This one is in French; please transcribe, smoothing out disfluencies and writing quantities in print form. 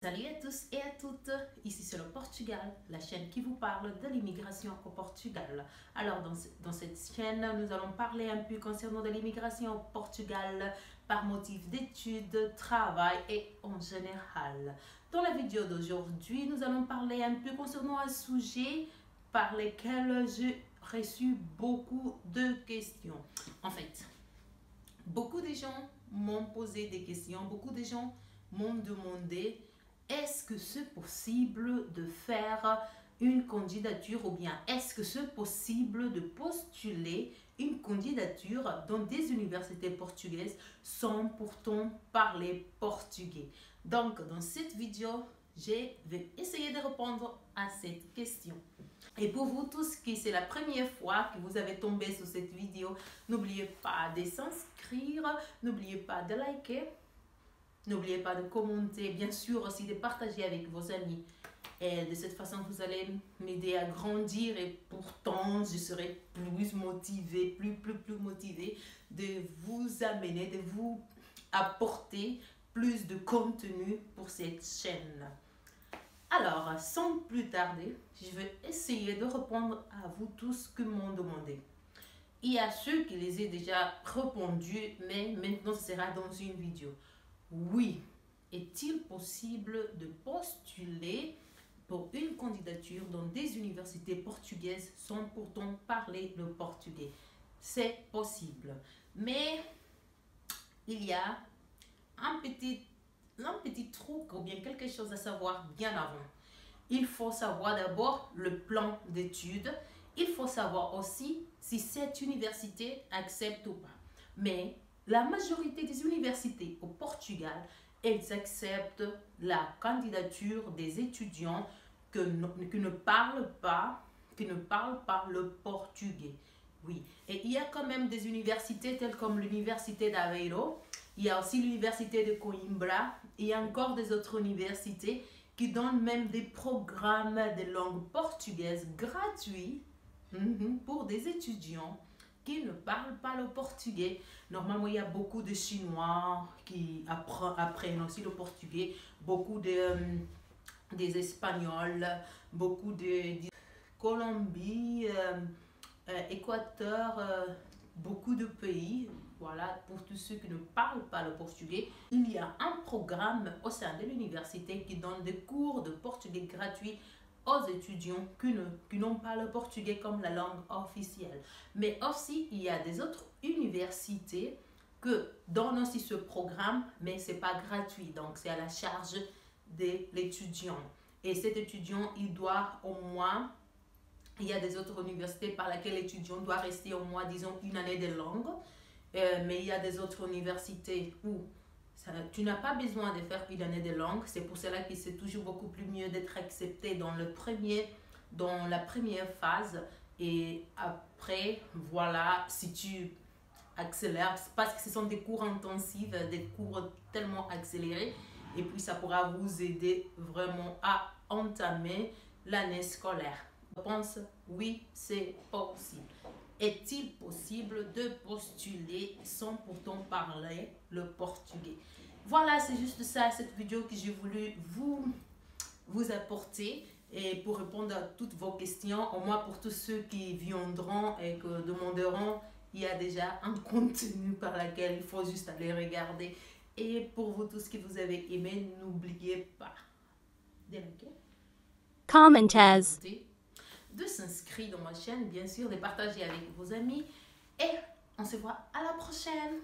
Salut à tous et à toutes, ici c'est le Portugal, la chaîne qui vous parle de l'immigration au Portugal. Alors dans cette chaîne, nous allons parler un peu concernant de l'immigration au Portugal par motif d'études, travail et en général. Dans la vidéo d'aujourd'hui, nous allons parler un peu concernant un sujet par lequel j'ai reçu beaucoup de questions. En fait, beaucoup de gens m'ont posé des questions, beaucoup de gens m'ont demandé: est-ce que c'est possible de faire une candidature ou bien est-ce que c'est possible de postuler une candidature dans des universités portugaises sans pourtant parler portugais? Donc, dans cette vidéo, je vais essayer de répondre à cette question. Et pour vous tous qui c'est la première fois que vous avez tombé sur cette vidéo, n'oubliez pas de s'inscrire, n'oubliez pas de liker. N'oubliez pas de commenter, bien sûr aussi de partager avec vos amis. Et de cette façon, vous allez m'aider à grandir et pourtant, je serai plus motivée, plus motivée de vous amener, de vous apporter plus de contenu pour cette chaîne. Alors, sans plus tarder, je vais essayer de répondre à vous tous que m'ont demandé. Il y a ceux qui les ai déjà répondu, mais maintenant ce sera dans une vidéo. Oui, est-il possible de postuler pour une candidature dans des universités portugaises sans pourtant parler le portugais? C'est possible, mais il y a un petit truc ou bien quelque chose à savoir bien avant. Il faut savoir d'abord le plan d'études. Il faut savoir aussi si cette université accepte ou pas. Mais la majorité des universités au Portugal, elles acceptent la candidature des étudiants qui ne parlent pas le portugais. Oui, et il y a quand même des universités telles comme l'université d'Aveiro, il y a aussi l'université de Coimbra, et il y a encore des autres universités qui donnent même des programmes de langue portugaise gratuits pour des étudiants qui ne parlent pas le portugais. Normalement, il y a beaucoup de Chinois qui apprennent aussi le portugais, beaucoup des Espagnols, beaucoup de Colombie, Équateur, beaucoup de pays. Voilà, pour tous ceux qui ne parlent pas le portugais, il y a un programme au sein de l'université qui donne des cours de portugais gratuits aux étudiants qui n'ont pas le portugais comme la langue officielle. Mais aussi, il y a des autres universités que donnent aussi ce programme, mais ce n'est pas gratuit. Donc, c'est à la charge de l'étudiant. Et cet étudiant, il doit au moins... Il y a des autres universités par lesquelles l'étudiant doit rester au moins, disons, une année de langue. Mais il y a des autres universités où tu n'as pas besoin de faire une année de langue. C'est pour cela que c'est toujours beaucoup plus mieux d'être accepté dans la première phase. Et après, voilà, si tu accélères, parce que ce sont des cours intensifs, des cours tellement accélérés. Et puis, ça pourra vous aider vraiment à entamer l'année scolaire. Je pense, oui, c'est possible. Est-il possible de postuler sans pourtant parler le portugais? Voilà, c'est juste ça, cette vidéo que j'ai voulu vous apporter. Et pour répondre à toutes vos questions, au moins pour tous ceux qui viendront et qui demanderont, il y a déjà un contenu par lequel il faut juste aller regarder. Et pour vous tous qui vous avez aimé, n'oubliez pas de liker, commenter, de s'inscrire dans ma chaîne, bien sûr, de partager avec vos amis. Et on se voit à la prochaine.